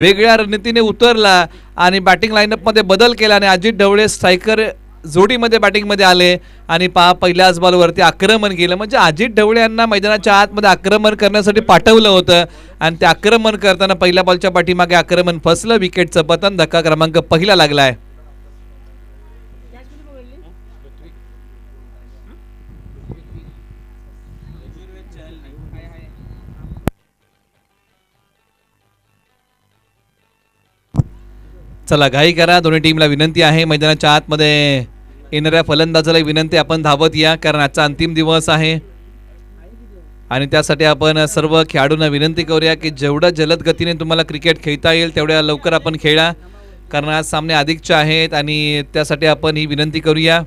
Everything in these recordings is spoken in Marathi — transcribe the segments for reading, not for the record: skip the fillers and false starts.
वेगळ्या रणनीतीने उतरला आणि बॅटिंग लाईनअप मध्ये बदल केला आणि अजित ढवळे स्ट्रायकर जोडीमध्ये बॅटिंग मध्ये आले आणि पहिल्याच बॉलवरती आक्रमण केलं. म्हणजे अजित ढवळे यांना मैदानाच्या आतमध्ये आक्रमण करण्यासाठी पाठवलं होतं आणि ते आक्रमण करताना पहिल्या बॉलच्या पाठीमागे आक्रमण फसलं. विकेटचं पतन. धक्का क्रमांक पहिला लागलाय. चला घाई करा. दोन्ही टीमला विनंती आहे, मैदानाच्या आतमध्ये येणाऱ्या फलंदाजाला विनंती आपण धावत या, कारण आजचा अंतिम दिवस आहे आणि त्यासाठी आपण सर्व खेळाडूंना विनंती करूया की जेवढं जलद गतीने तुम्हाला क्रिकेट खेळता येईल तेवढ्या लवकर आपण खेळा, कारण आज सामने अधिकचे आहेत आणि त्यासाठी आपण ही विनंती करूया.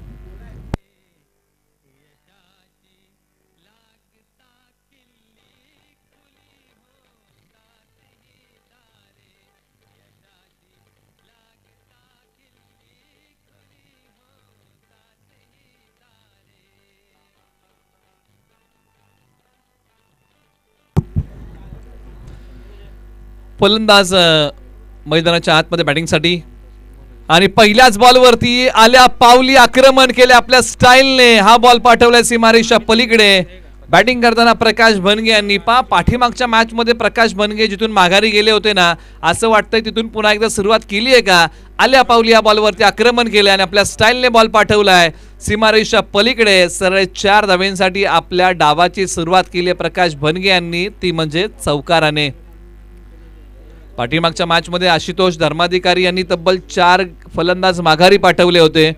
फलंदाज मैदानाच्या आतमध्ये बॅटिंगसाठी आणि पहिल्याच बॉलवरती आल्या पावली आक्रमण केले आपल्या स्टाईलने. हा बॉल पाठवलाय सीमारेषा पलीकडे. बॅटिंग करताना प्रकाश भनगे यांनी पाठीमागच्या मॅच मध्ये प्रकाश भनगे जिथून माघारी गेले होते ना, असं वाटतंय तिथून पुन्हा एकदा सुरुवात केली आहे का. आल्या पावली या बॉलवरती आक्रमण केले आणि आपल्या स्टाईलने बॉल पाठवलाय सीमारेषा पलीकडे. सरळ 4 धावांसाठी आपल्या डावाची सुरुवात केली आहे प्रकाश भनगे यांनी, ती म्हणजे चौकाराने. पाठीमागच्या मॅच मध्ये आशुतोष धर्माधिकारी यांनी तब्बल 4 फलंदाज माघारी पाठवले होते,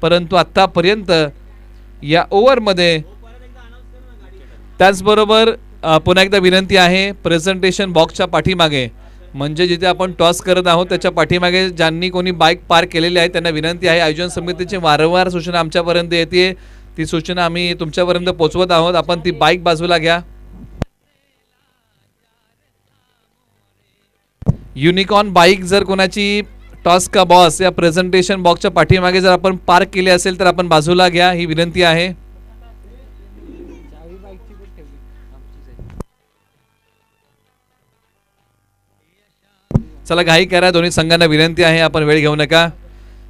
परंतु आतापर्यंत या ओव्हरमध्ये. त्याचबरोबर पुन्हा एकदा विनंती आहे, प्रेझेंटेशन बॉक्सच्या पाठीमागे म्हणजे जिथे आपण टॉस करत आहोत त्याच्या पाठीमागे ज्यांनी कोणी बाईक पार्क केलेली आहे त्यांना विनंती आहे. आयोजन समितीची वारंवार सूचना आमच्यापर्यंत येते, ती सूचना आम्ही तुमच्यापर्यंत पोहोचवत आहोत. आपण ती बाईक बाजूला घ्या. युनिकॉर्न बाईक जर कोणाची टॉस का बॉस या प्रेझेंटेशन बॉक्सच्या पाठीमागे जर आपण पार्क केली असेल तर आपण बाजूला घ्या, ही विनंती आहे. चला घाई करा. दोन्ही संघांना विनंती आहे, आपण वेळ घेऊ नका.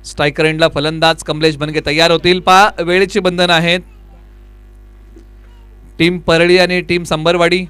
स्ट्रायकर एंडला फलंदाज कमलेश बनगे तयार होतील. वेळेची बंधन आहेत. टीम परळी आणि टीम संबरवाडी.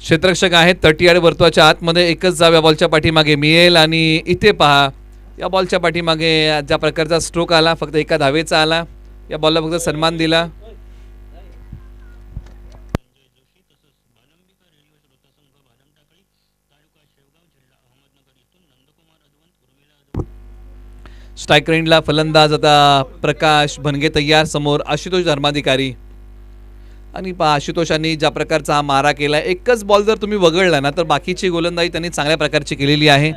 क्षेत्ररक्षक आहेत तटीयाड वर्तुळाच्या आतमध्ये. एकच जाव या बॉलच्या पाठीमागे मिळेल आणि इथे पहा, या बॉलच्या पाठीमागे ज्या प्रकारचा स्ट्रोक आला, फक्त एका धावेचा आला. या बॉलला फक्त सन्मान दिला. स्ट्रायकर एंडला फलंदाज आता प्रकाश भनगे तयार. समोर आशुतोष धर्माधिकारी आणि आशुतोषांनी ज्या प्रकारचा हा मारा केला, एकच बॉल जर तुम्ही वगळला ना तर बाकीची गोलंदाजी त्यांनी चांगल्या प्रकारची केलेली आहे.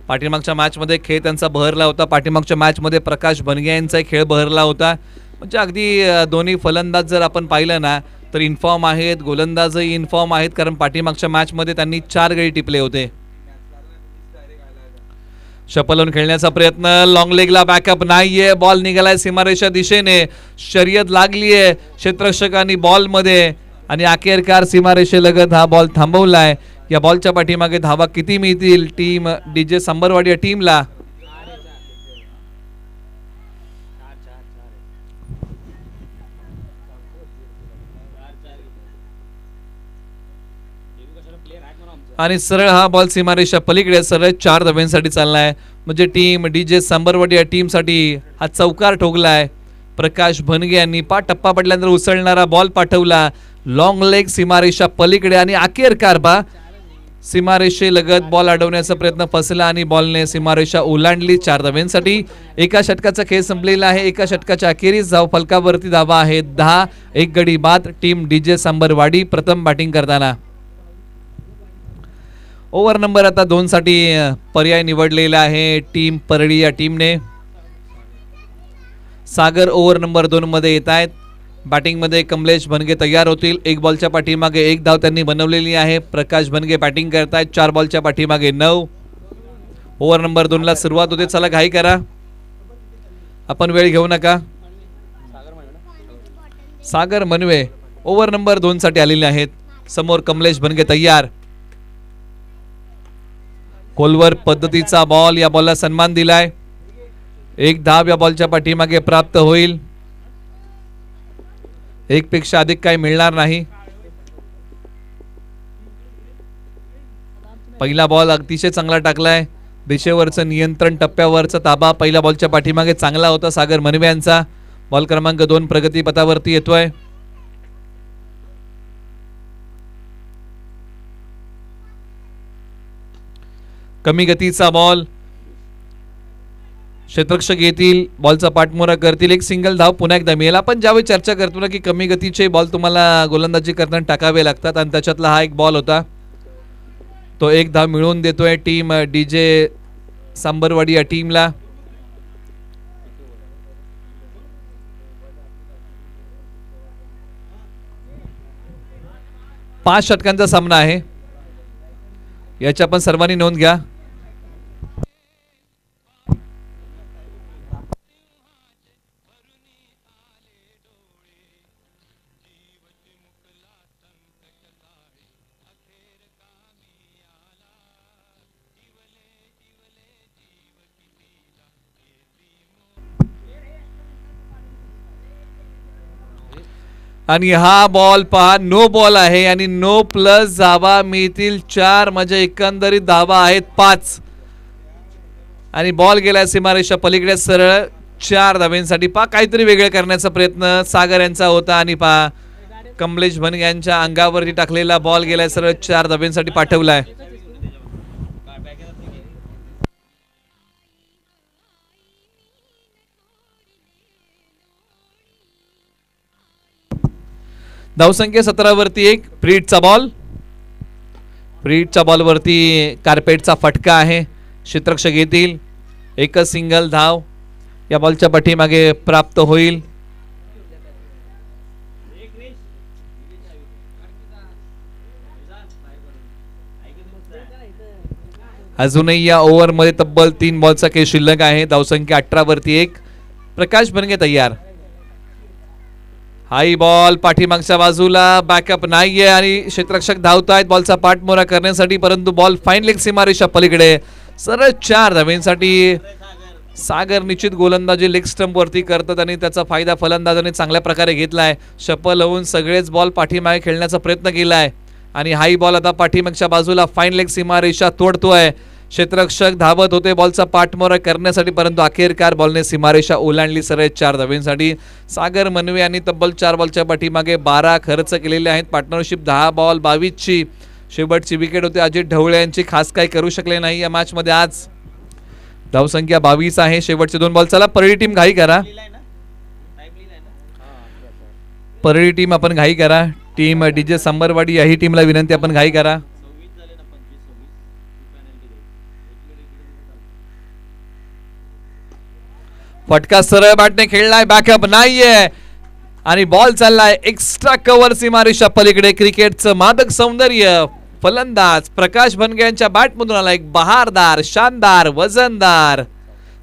पाठीमागच्या मॅचमध्ये खेळ त्यांचा बहरला होता. पाठीमागच्या मॅचमध्ये प्रकाश भनगे यांचा खेळ बहरला होता. म्हणजे अगदी दोन्ही फलंदाज जर आपण पाहिलं ना तर इन्फॉर्म आहेत, गोलंदाजही इन्फॉर्म आहेत, कारण पाठीमागच्या मॅचमध्ये त्यांनी 4 गडी टिपले होते. शपलून खेळण्याचा प्रयत्न, लॉंग लेगला बॅकअप नाहीये. बॉल निघालाय सीमारेषा दिशेने. शर्यत लागलीये क्षेत्ररक्षकांनी बॉल मध्ये आणि अखेरकार सीमारेषेलगत हा बॉल थांबवलाय. या बॉलच्या पाठीमागे धावा किती मिळतील टीम डीजे संबरवाडी या टीमला. आणि सरळ हा बॉल सीमारेषा पलीकडे सरळ 4 धावांसाठी चाललाय. म्हणजे टीम डीजे संबरवाडी या टीमसाठी हा चौकार ठोकलाय. प्रकाश भनगे यांनी टप्पा पडल्यानंतर उसळणारा बॉल पाठवला. लॉंग लेग सीमारेषा पलीकडे आणि अखेरकार सीमारेषेलगत बॉल अडवण्याचा प्रयत्न फसला आणि बॉलने सीमारेषा ओलांडली. 4 धावांसाठी एका षटकाचा खेळ संपलेला आहे. एका षटकाच्या अखेरीस धाव फलकावरती धावा आहेत 10. एक गडी बाद टीम डीजे संबरवाडी प्रथम बॅटिंग करताना. ओव्हर नंबर आता 2 साठी पर्याय निवडलेला आहे टीम परळी या टीमने. सागर ओव्हर नंबर 2 मध्ये येत आहेत. बॅटिंग मध्ये कमलेश बनगे तयार होतील. एक बॉलच्या पाठीमागे एक धाव त्यांनी बनवलेली आहे. प्रकाश बनगे बॅटिंग करतायत. 4 बॉलच्या पाठीमागे 9. ओव्हर नंबर 2 ला सुरुवात होते. चला घाई करा, आपण वेळ घेऊ नका. सागर मनवे ओव्हर नंबर 2 साठी आलेले आहेत. समोर कमलेश बनगे तयार. खोलवर पद्धतीचा बॉल, या बॉलला सन्मान दिलाय. एक धाव या बॉलच्या पाठीमागे प्राप्त होईल. एक पेक्षा अधिक काही मिळणार नाही. पहिला बॉल अतिशय चांगला टाकलाय. दिशेवरचं नियंत्रण, टप्प्यावरचा ताबा पहिल्या बॉलच्या पाठीमागे चांगला होता सागर मनवे यांचा. बॉल क्रमांक 2 प्रगती पथावरती येतोय. कमी गतीचा बॉल, क्षेत्ररक्षक येतील, बॉलचा पाठमोरा करतील. एक सिंगल धाव पुन्हा एकदा मिळेल. आपण ज्यावेळी चर्चा करतो ना की कमी गतीचे बॉल तुम्हाला गोलंदाजी करताना टाकावे लागतात, आणि त्याच्यातला हा एक बॉल होता. तो एक धाव मिळवून देतोय टीम डीजे सांबरवाडी या टीमला. पाच षटकांचा सामना आहे, याची आपण सर्वांनी नोंद घ्या. आणि हा बॉल पहा, नो बॉल आहे आणि नो प्लस धावा मिळतील 4, म्हणजे एकंदरीत धावा आहेत 5. आणि बॉल गेला सीमारेषा पलीकडे सरळ 4 धाव्यांसाठी. पहा काहीतरी वेगळं करण्याचा प्रयत्न सागर यांचा होता, आणि पहा कमलेश बनगे यांच्या अंगावरती टाकलेला बॉल गेला सरळ 4 धाव्यांसाठी पाठवलाय. धावसंख्या 17 वरती 1. फ्रीडचा बॉल, फ्रीडच्या बॉलवरती कार्पेटचा फटका आहे. क्षेत्ररक्षक येतील. एकच सिंगल धाव या बॉलच्या पाठीमागे प्राप्त होईल. अजूनही या ओव्हरमध्ये तब्बल 3 बॉलचा खेळ शिल्लक आहे. धावसंख्या 18 वरती 1. प्रकाश बनगे तयार. हाई बॉल पाठीमागच्या बाजूला, बॅकअप नाहीये आणि क्षेत्ररक्षक धावतायत बॉलचा पाठमोरा करण्यासाठी, परंतु बॉल फाईन लेग सीमारेषा पलीकडे सरळ 4 धाव्यांसाठी. सागर निश्चित गोलंदाजी लेग स्टंप वरती करतात आणि त्याचा फायदा फलंदाजाने चांगल्या प्रकारे घेतलाय. शफल होऊन सगळेच बॉल पाठीमागे खेळण्याचा प्रयत्न केलाय, आणि हाई बॉल आता पाठीमागच्या बाजूला फाईन लेग सीमारेषा तोडतोय. क्षेत्ररक्षक धावत होते बॉलचा पाठमोरा करण्यासाठी, परंतु अखेरकार बॉलने सीमारेषा ओलांडली सरळ 4 धाव्यांसाठी. सागर मनवे यांनी तब्बल 4 बॉलच्या पाठीमागे 12 खर्च केलेले आहेत. पार्टनरशिप 10 बॉल 22 ची शेवटची विकेट होते. अजित ढवळे यांची खास काही करू शकले नाही या मॅच मध्ये. आज धावसंख्या 22 आहे. शेवटचे 2 बॉल. चला परळी टीम घाई करा, परळी टीम आपण घाई करा. टीम डीजे सांबरवाडी याही टीमला विनंती, आपण घाई करा. फटका सरळ बॅटने खेळलाय, बॅकअप नाहीये आणि बॉल चाललाय एक्स्ट्रा कव्हर सीमारेषा पलीकडे. क्रिकेटचं मादक सौंदर्य फलंदाज प्रकाश बनगे यांच्या बॅटमधून आला एक बहारदार, शानदार, वजनदार,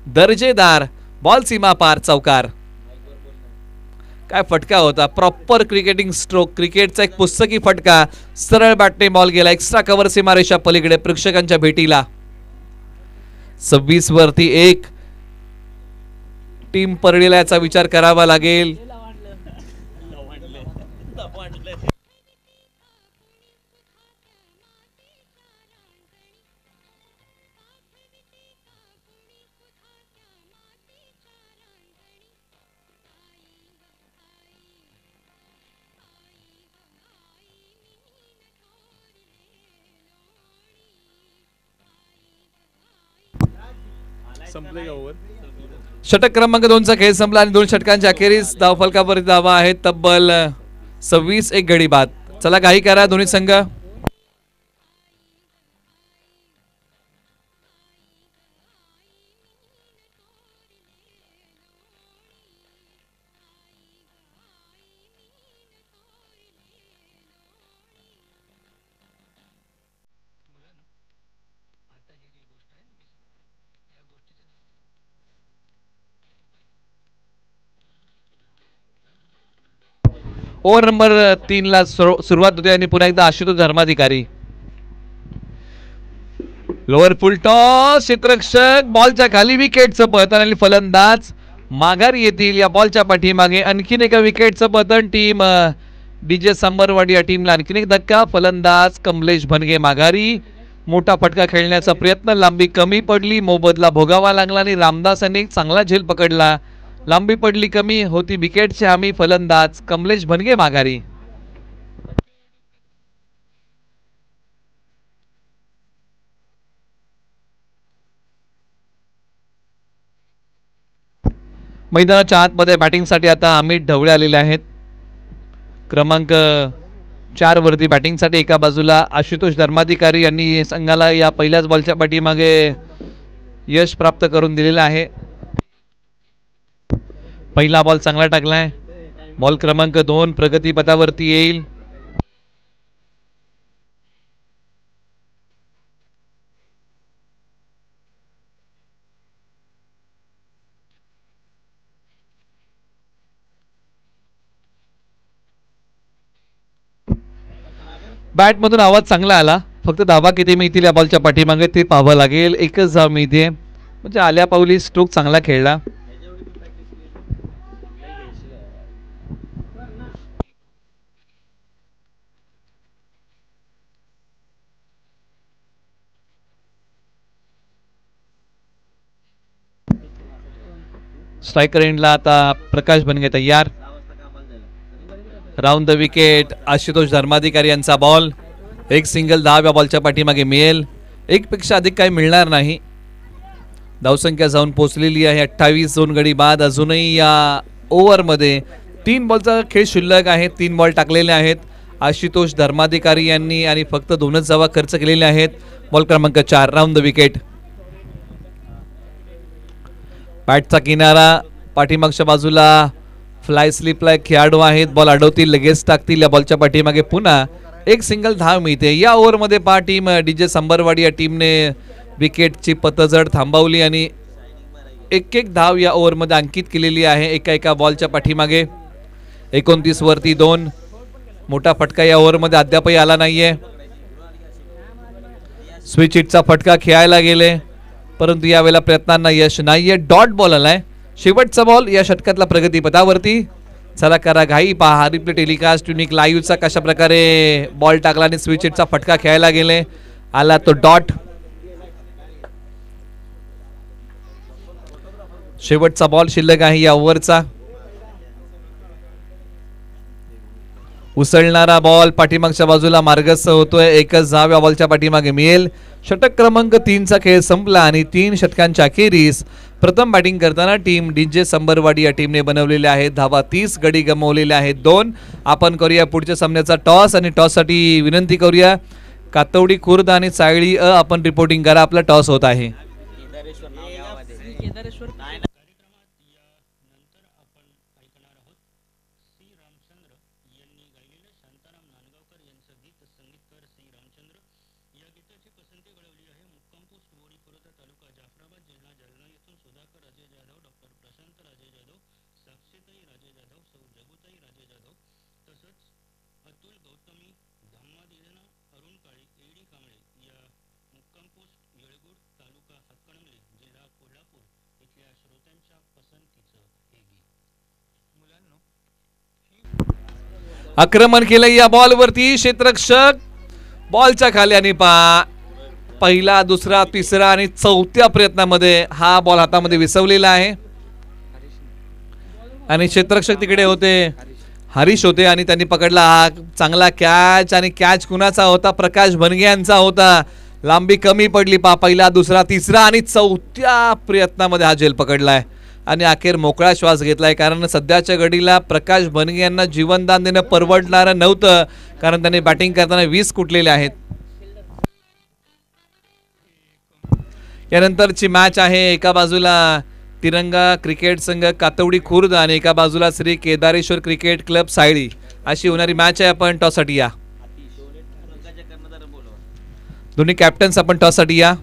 दर्जेदार बॉल सीमा पार चौकार. काय फटका होता, प्रॉपर क्रिकेटिंग स्ट्रोक, क्रिकेटचा एक पुस्तकी फटका. सरळ बॅटने बॉल गेला एक्स्ट्रा कव्हर सीमारेषा पलीकडे प्रेक्षकांच्या भेटीला. 26 वरती 1. टीम परळीला याचा विचार करावा लागेल. षटक क्रमांक 2 चा खेळ संपला आणि 2 षटकांच्या अखेरीस धावफलकावर धावा आहेत तब्बल 26. 1 गडी बाद. चला काही करा दोन्ही संघ. ओव्हर नंबर 3 ला सुरुवात होते आणि पुन्हा एकदा Ashutosh Dharmadhikari. Lower full toss, क्षेत्ररक्षक बॉलच्या खाली, विकेटचं पतन आणि फलंदाज माघारी येतील. या बॉलच्या पाठीमागे आणखीन एका विकेटचं पतन. टीम डीजे संबरवाडी या टीमला आणखीन एक धक्का. फलंदाज कमलेश भनगे माघारी. मोठा फटका खेळण्याचा प्रयत्न, लांबी कमी पडली, मोबदला भोगावा लागला आणि रामदास यांनी चांगला झेल पकडला. लांबी पडली कमी, होती विकेटची हमी. फलंदाज कमलेश भनगे माघारी. मैदानाच्या आतमध्ये बॅटिंगसाठी आता अमित ढवळे आलेले आहेत. क्रमांक 4 वरती बॅटिंगसाठी. एका बाजूला आशुतोष धर्माधिकारी यांनी संघाला या पहिल्याच बॉलच्या पाठीमागे यश प्राप्त करून दिलेलं आहे. पहिला बॉल चांगला टाकलाय. बॉल क्रमांक 2 प्रगतीपथावरती येईल. बॅटमधून आवाज चांगला आला, फक्त धावा किती मिळतील या बॉलच्या पाठीमागे ते पाहावं लागेल. एकच धाव मिळते, म्हणजे आल्या पावली स्ट्रोक चांगला खेळला. स्ट्रायकर एंडला आता प्रकाश भनगे तयार. Round the wicket Ashutosh Dharmadhikari यांचा बॉल. एक सिंगल धाव या बॉलच्या पाठीमागे मिळेल. एक पेक्षा अधिक काही मिळणार नाही. धावसंख्या जाऊन पोहोचलेली आहे 28. 2 गडी बाद. अजूनही या ओव्हरमध्ये 3 बॉलचा खेळ शिल्लक आहे. 3 बॉल टाकलेले आहेत आशुतोष धर्माधिकारी यांनी आणि फक्त 2च धावा खर्च केलेल्या आहेत. बॉल क्रमांक 4 राऊंड द विकेट. बॅटचा किनारा, पाठीमागच्या बाजूला फ्लाय स्लिपला खेळाडू आहेत. बॉल अडवतील, लगेच टाकतील. या बॉलच्या पाठीमागे पुन्हा एक सिंगल धाव मिळते. या ओव्हरमध्ये टीम डीजे संबरवाडी या टीमने विकेटची पतझड थांबवली आणि एक धाव या ओव्हरमध्ये अंकित केलेली आहे एका बॉलच्या पाठीमागे. 29 वरती 2. मोठा फटका या ओव्हरमध्ये अद्यापही आला नाहीये. स्विच हिटचा फटका खेळायला गेले, परंतु यावेळेला प्रयत्नांना यश नाहीये. डॉट बॉल आलाय. शेवटचा बॉल या षटकातला प्रगतीपथावरती. चला करा घाई, पहा रिप्ले टेलिकास्ट युनिक लाईव्हचा कशा प्रकारे बॉल टाकला आणि स्विच हिटचा फटका खेळायला गेले. आला तो डॉट. शेवटचा बॉल शिल्लक आहे या ओव्हरचा. उसळणारा बॉल पाठीमागच्या बाजूला मार्गस्थ होतोय. एकच धाव या बॉलच्या पाठीमागे मिळेल. षटक क्रमांक 3चा खेळ संपला आणि 3 षटकांच्या अखेरीस प्रथम बॅटिंग करताना टीम डीजे संबरवाडी या टीमने बनवलेल्या आहेत धावा 30. गडी गमावलेले आहेत 2. आपण करूया पुढच्या सामन्याचा टॉस आणि टॉससाठी विनंती करूया कातवडी खुर्द आणि सायळी आपण रिपोर्टिंग करा. आपला टॉस होत आहे. आक्रमण केलं या बॉलवरती. क्षेत्ररक्षक बॉलच्या खाली आणि पहिला, दुसरा, तिसरा आणि 4थ्या प्रयत्नामध्ये हा बॉल हातामध्ये विसवलेला आहे आणि क्षेत्ररक्षक तिकडे होते, हरीश होते आणि त्यांनी पकडला हा चांगला कॅच. आणि कॅच कुणाचा होता? प्रकाश भनगे यांचा होता. लांबी कमी पडली. पहिला, दुसरा, तिसरा आणि 4थ्या प्रयत्नामध्ये हा झेल पकडलाय आणि अखेर मोकळा श्वास घेतलाय. कारण सध्याच्या घडीला प्रकाश भनगे यांना जीवनदान देणं परवडणारं नव्हतं, कारण त्यांनी बॅटिंग करताना 20 कुटलेले आहेत. यानंतरची मॅच आहे एका बाजूला तिरंगा क्रिकेट संघ कातवडी खुर्द आणि एका बाजूला श्री केदारेश्वर क्रिकेट क्लब सायळी अशी होणारी मॅच आहे. आपण टॉससाठी या. दोन्ही कॅप्टन्स आपण टॉससाठी या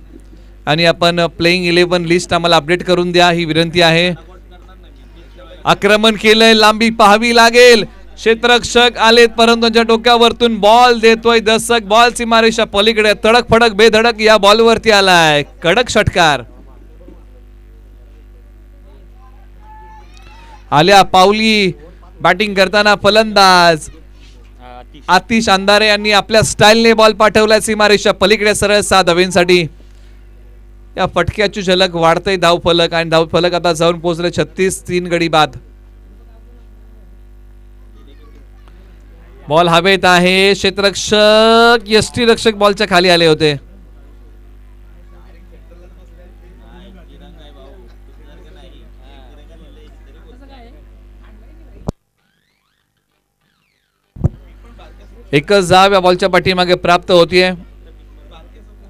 आणि आपण प्लेइंग 11 लिस्ट आम्हाला अपडेट करून द्या ही विनंती आहे. आक्रमण केलंय, लांबी पाहावी लागेल. क्षेत्ररक्षक आलेत परंतु त्यांच्या डोक्यावरतून बॉल देतोय दशक. बॉल सीमारेषा पलीकडे तडक फडक बेधडक या बॉलवरती आलाय. कडक षटकार. आल्या पावली बॅटिंग करताना फलंदाज आतिश अंधारे यांनी आपल्या स्टाईलने बॉल पाठवलाय सीमारेषा पलीकडे सरळ 6 धावेंसाठी. या फटक्याची झलक वाढतंय धावफलक आणि धावफलक आता जाऊन पोहोचले 36. 3 गडी बाद. बॉल हवेत आहे. क्षेत्ररक्षक यष्टीरक्षक बॉलच्या खाली आले होते. एकच धाव या बॉलच्या पाठीमागे प्राप्त होतीये.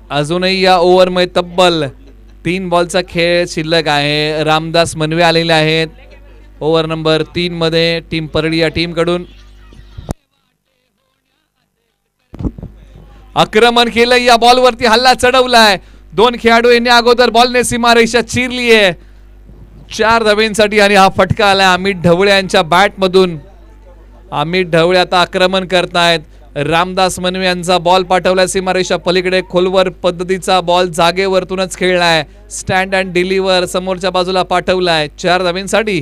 अजूनही या ओव्हरमध्ये तब्बल 3 बॉलचा खेळ शिल्लक आहे. रामदास मनवे आलेले आहेत ओव्हर नंबर 3 मध्ये टीम परळी या टीम कडून. आक्रमण केलं. या बॉलवरती हल्ला चढवलाय. 2 खेळाडू येण्या अगोदर बॉलने सीमारेषा चिरली आहे. 4 धावेंसाठी आणि हा फटका आलाय अमित ढवळे यांच्या बॅट मधून. अमित ढवळे आता आक्रमण करतायत. रामदास मनवे यांचा बॉल पाठवलाय सीमारेषा पलीकडे. खोलवर पद्धतीचा बॉल जागेवरतूनच खेळलाय. स्टँड अँड डिलिव्हर समोरच्या बाजूला पाठवलाय 4 धावेंसाठी.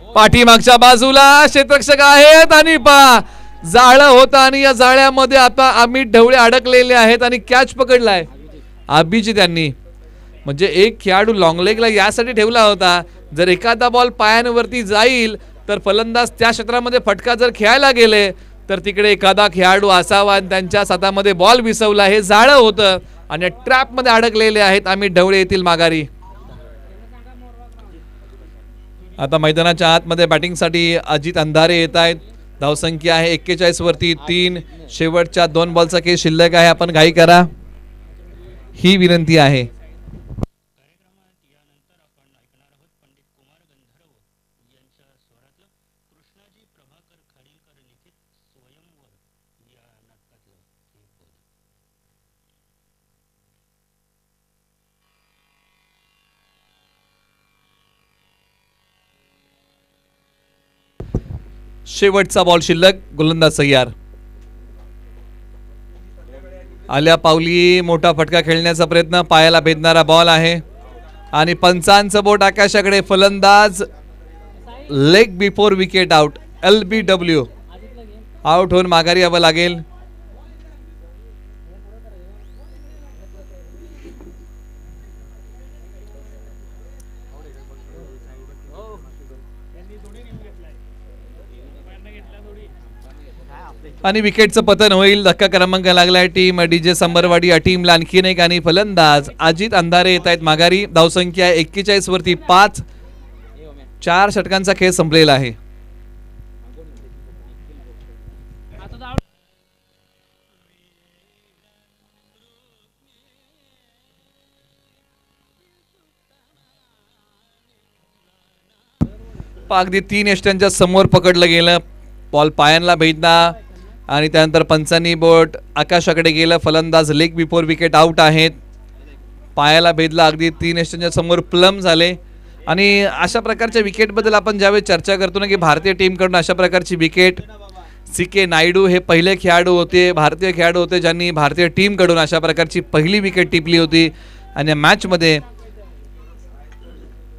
पाठीमागच्या बाजूला क्षेत्ररक्षक आहेत आणि जाळं होतं आणि या जाळ्यामध्ये आता अमित ढवळे अडकलेले आहेत आणि कॅच पकडलाय अभिजित यांनी. म्हणजे एक खेळाडू लॉंग लेगला यासाठी ठेवला होता जर एखादा बॉल पायांवरती जाईल तर फलंदाज त्या क्षेत्रामध्ये फटका जर खेळायला गेले तर तिकडे एखादा खेळाडू असावा. त्यांच्या हातामध्ये बॉल विसवला. हे जाळं होतं आणि ट्रॅप मध्ये अडकलेले आहेत अमित ढवळे येथील माघारी. आता मैदानाच्या आतमध्ये बॅटिंगसाठी अजित अंधारे येत आहेत. धावसंख्या आहे 41 वरती 3. शेवटच्या 2 बॉलचा खेळ शिल्लक आहे. आपण घाई करा ही विनंती आहे. शेवटचा बॉल शिल्लक. गोलंदाज तयार. आल्या पावली मोठा फटका खेळण्याचा प्रयत्न. पायाला भेदणारा बॉल आहे आणि पंचांचं बोट आकाशाकडे. फलंदाज leg before wicket out LBW out होऊन माघारी यावं लागेल. आणि विकेटचं पतन होईल. धक्का क्रमांक लागलाय टीम DJ संबरवाडी या टीमला आणखीन एक आणि फलंदाज अजित अंधारे येत आहेत माघारी. धावसंख्या 41 वरती 5. 4 षटकांचा खेळ संपलेला आहे. अगदी 3 यष्ट्यांच्या समोर पकडलं गेलं. बॉल पायांना भेदला आणि त्यानंतर पंचांनी बोट आकाशाकडे गेलं. फलंदाज लेग बिफोर विकेट आउट आहेत. पायाला भेदला. अगदी 3 यष्ट्यांच्या समोर प्लम झाले. आणि अशा प्रकारच्या विकेटबद्दल आपण ज्यावेळी चर्चा करतो ना की भारतीय टीमकडून अशा प्रकारची विकेट CK नायडू हे पहिले खेळाडू होते, भारतीय खेळाडू होते ज्यांनी भारतीय टीमकडून अशा प्रकारची पहिली विकेट टिपली होती. आणि या मॅचमध्ये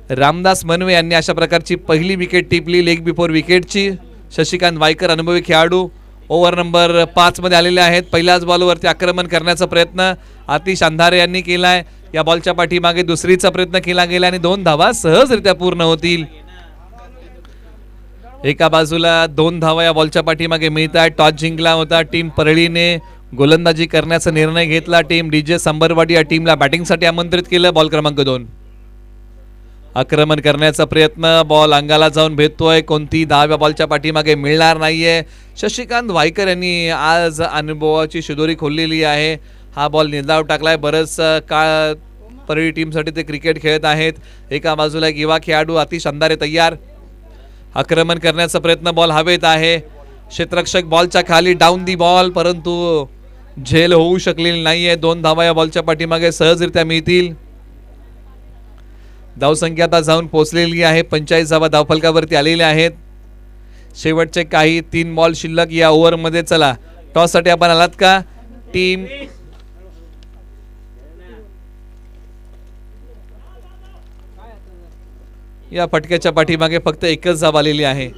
रामदास मनवे यांनी अशा प्रकारची पहिली विकेट टिपली लेग बिफोर विकेटची. शशिकांत वायकर अनुभवी खेळाडू ओव्हर नंबर 5 मध्ये आलेले आहेत. पहिल्याच बॉलवरती आक्रमण करण्याचा प्रयत्न आतिश अंधारे यांनी केलाय. या बॉलच्या पाठीमागे दुसरीचा प्रयत्न केला गेला आणि 2 धावा सहजरित्या पूर्ण होतील. एका बाजूला 2 धावा या बॉलच्या पाठीमागे मिळतात. टॉस जिंकला होता टीम परळीने. गोलंदाजी करण्याचा निर्णय घेतला. टीम DJ संबरवाडी या टीमला बॅटिंगसाठी आमंत्रित केलं. बॉल क्रमांक 2. आक्रमण करण्याचा प्रयत्न. बॉल अंगाला जाऊन भेटतोय. कोणती धाव या बॉलच्या पाठीमागे मिळणार नाहीये. शशिकांत वायकर यांनी आज अनुभवाची शिदोरी खोललेली आहे. हा बॉल निर्धाव टाकलाय. बरंच काळ परळी टीमसाठी ते क्रिकेट खेळत आहेत. एका बाजूला एक युवा खेळाडू आतिश अंधारे तयार. आक्रमण करण्याचा प्रयत्न. बॉल हवेत आहे. क्षेत्ररक्षक बॉलच्या खाली डाऊन दी बॉल परंतु झेल होऊ शकलेली नाहीये. 2 धावा या बॉलच्या पाठीमागे सहजरित्या मिळतील. धावसंख्या आता जाऊन पोहोचलेली आहे 45 धावा धावफलकावरती आलेल्या आहेत. शेवटचे काही 3 बॉल शिल्लक या ओव्हरमध्ये. चला टॉस साठी आपण आलात का टीम? या फटक्याच्या पाठीमागे फक्त एकच धाव आलेली आहे.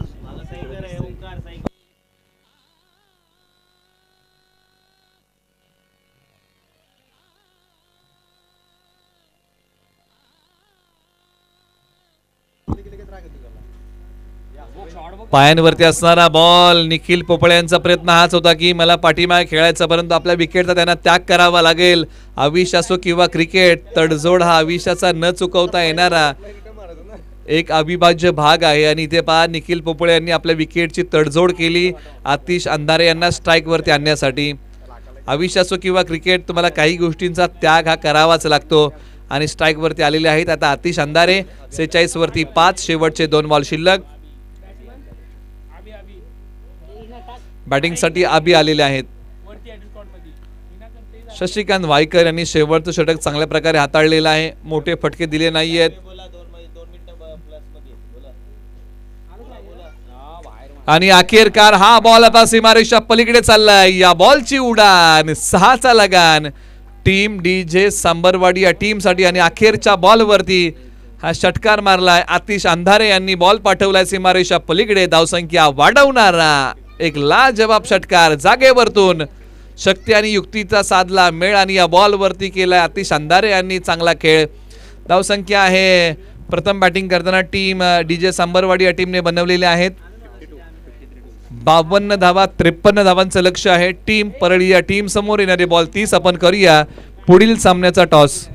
पायांवरती असणारा बॉल. निखिल पोपळे यांचा प्रयत्न हाच होता की मला पाठीमागे खेळायचा, परंतु आपल्या विकेटचा त्यांना त्याग करावा लागेल. आविष असो किंवा क्रिकेट, तडजोड हा आविषाचा न चुकवता येणारा एक अविभाज्य भाग आहे. आणि इथे पहा निखिल पोपळे यांनी आपल्या विकेटची तडजोड केली आतिश अंधारे यांना स्ट्राईक वरती आणण्यासाठी. आविष असो किंवा क्रिकेट, तुम्हाला काही गोष्टींचा त्याग हा करावाच लागतो आणि स्ट्राईक वरती आलेले आहेत. आता आतिश अंधारे 46 वरती 5, शेवटचे 2 बॉल शिल्लक. बॅटिंगसाठी आबी आलेले आहेत. शशिकांत वायकर यांनी शेवटचं षटक चांगल्या प्रकारे हाताळलेलं आहे. मोठे फटके दिले नाहीयेत. आणि अखेरकार हा बॉल आता सीमारेषा पलीकडे चाललाय. या बॉलची उडान, 6चा लगान टीम डीजे सांबरवाडी या टीम साठी. आणि अखेरच्या बॉलवरती हा षटकार मारलाय आतिश अंधारे यांनी. बॉल पाठवलाय सीमारेषा पलीकडे. धावसंख्या वाढवणारा एक लाजवाब षटकार जागेवरतून. शक्ती आणि युक्तीचा साधला मेळ आणि या बॉलवरती केलाय आतिश अंधारे यांनी चांगला खेळ. धावसंख्या आहे प्रथम बॅटिंग करताना टीम डीजे सांबरवाडी या टीमने बनवलेले आहेत 52 धावा. 53 धावांचं लक्ष आहे टीम परळी या टीम समोर. येणारे बॉल 30. आपण करूया पुढील सामन्याचा टॉस.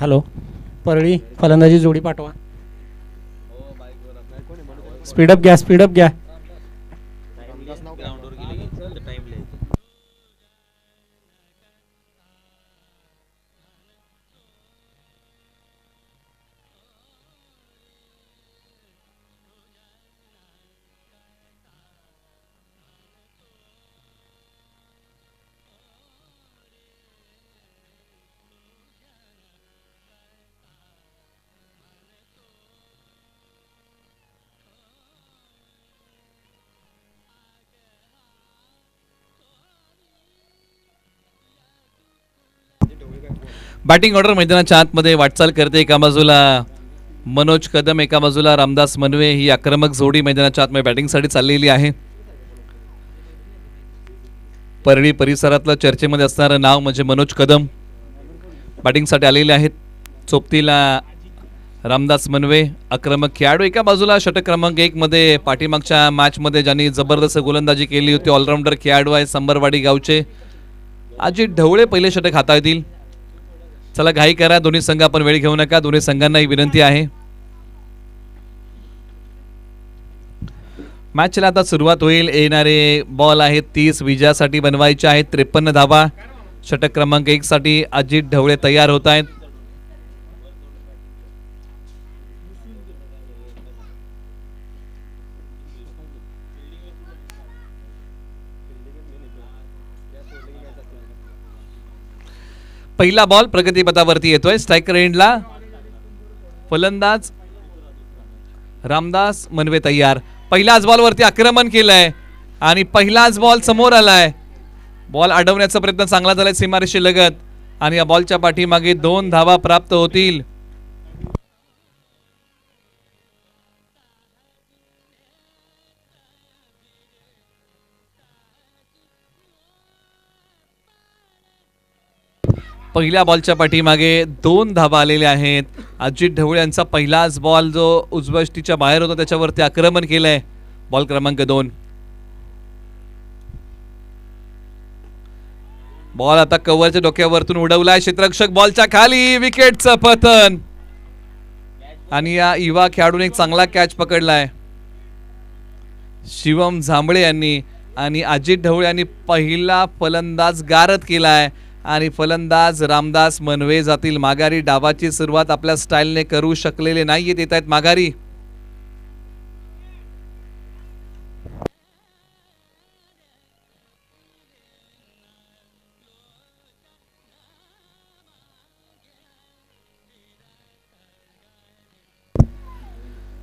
हॅलो, परळी फलंदाजी जोडी पाठवा. स्पीडअप घ्या, स्पीडअप घ्या. बॅटिंग ऑर्डर मैदानाच्या आतमध्ये वाटचाल करते. एका बाजूला मनोज कदम, एका बाजूला रामदास मनवे. ही आक्रमक जोडी मैदानाच्या आतमध्ये बॅटिंगसाठी चाललेली आहे. परळी परिसरातलं चर्चेमध्ये असणारं नाव म्हणजे मनोज कदम बॅटिंगसाठी आलेले आहेत. चोपतीला रामदास मनवे आक्रमक खेळाडू. एका बाजूला षटक क्रमांक 1 मध्ये पाठीमागच्या मॅचमध्ये ज्यांनी जबरदस्त गोलंदाजी केली होती ऑलराऊंडर खेळाडू आहे संबरवाडी गावचे अजित ढवळे. पहिले षटक हाताळतील. चला घाई करा, दोन्ही संघ आपण वेळ घेऊ नका. दोन्ही संघांना विनंती आहे. मॅचला आता सुरुवात होईल. येणारे बॉल आहेत 30 विजयासाठी बनवायचे आहेत. 53 धावा. षटक क्रमांक 1 साठी अजित ढवळे तयार होत आहेत. पहिला बॉल प्रगतीपथावरती येतोय. स्ट्रायकर एंडला फलंदाज रामदास मनवे तयार. पहिल्याच बॉलवरती आक्रमण केलंय आणि पहिलाच बॉल समोर आलाय. बॉल अडवण्याचा प्रयत्न चांगला झालाय सीमारेषे लगत आणि या बॉलच्या पाठीमागे 2 धावा प्राप्त होतील. पहिल्या बॉलच्या पाठीमागे 2 धावा आलेल्या आहेत. अजित ढवळे यांचा पहिलाच बॉल जो उजवष्टीच्या बाहेर होता त्याच्यावरती आक्रमण केलंय. बॉल क्रमांक 2. बॉल आता कव्हरच्या डोक्यावरतून उडवलाय. क्षेत्ररक्षक बॉलच्या खाली. विकेटचं पतन आणि या युवा खेळाडूने एक चांगला कॅच पकडलाय शिवम झांबळे यांनी आणि अजित ढवळे यांनी पहिला फलंदाज गारद केलाय आणि फलंदाज रामदास मनवे जातील माघारी. डावाची सुरुवात आपल्या स्टाईलने करू शकलेले नाहीयेत. येत आहेत माघारी.